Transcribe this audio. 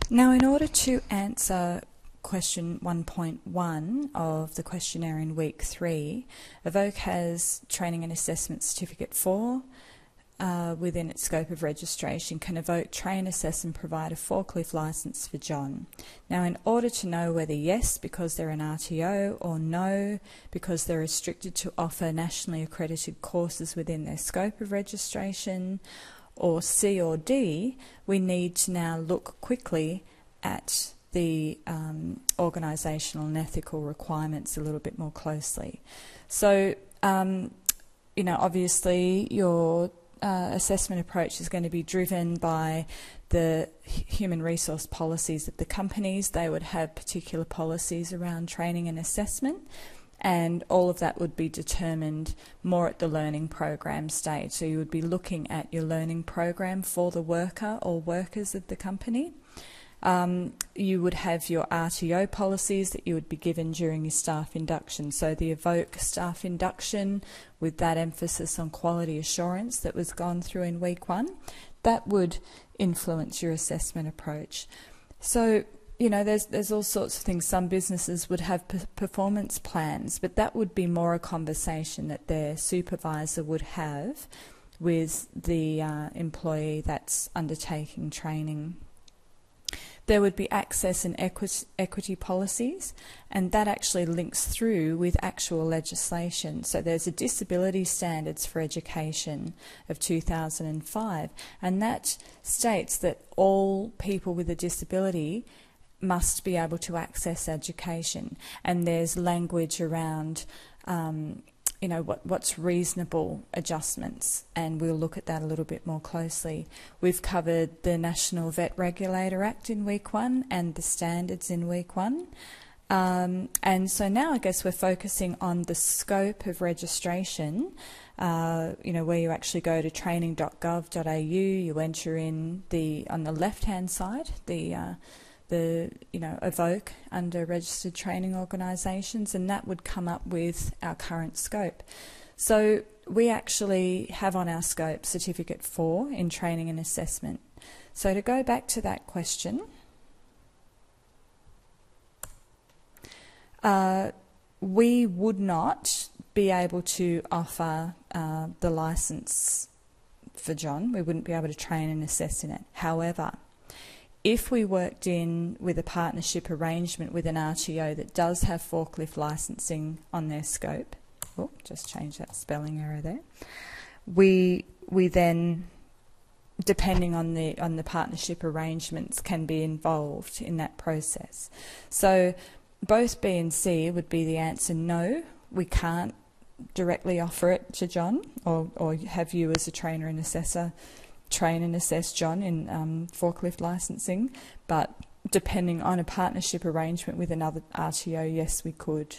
Now, in order to answer question 1.1 of the questionnaire in week 3, Evoke has Training and Assessment Certificate 4. Within its scope of registration, can Evoke train, assess and provide a forklift licence for John? Now, in order to know whether yes, because they're an RTO, or no, because they're restricted to offer nationally accredited courses within their scope of registration, or C or D, we need to now look quickly at the organisational and ethical requirements a little bit more closely. So, obviously your assessment approach is going to be driven by the human resource policies of the companies. They would have particular policies around training and assessment, and all of that would be determined more at the learning program stage. So you would be looking at your learning program for the worker or workers of the company. You would have your RTO policies that you would be given during your staff induction. So the Evoke staff induction, with that emphasis on quality assurance that was gone through in week 1, that would influence your assessment approach. So, there's all sorts of things. Some businesses would have performance plans, but that would be more a conversation that their supervisor would have with the employee that's undertaking training. There would be access and equity policies, and that actually links through with actual legislation. So there's a Disability Standards for Education of 2005, and that states that all people with a disability must be able to access education. And there's language around what's reasonable adjustments, and we'll look at that a little bit more closely. We've covered the National Vet Regulator Act in week 1 and the standards in week 1. And so now I guess we're focusing on the scope of registration, where you actually go to training.gov.au, you enter in on the left-hand side, the Evoke under registered training organisations, and that would come up with our current scope. So we actually have on our scope Certificate 4 in training and assessment. So to go back to that question, we would not be able to offer the licence for John. We wouldn't be able to train and assess in it. However, if we worked in with a partnership arrangement with an RTO that does have forklift licensing on their scope, just change that spelling error there, we then, depending on the partnership arrangements, can be involved in that process. So both B and C would be the answer: no, we can't directly offer it to John, or have you as a trainer and assessor train and assess John in forklift licensing, but depending on a partnership arrangement with another RTO, yes, we could.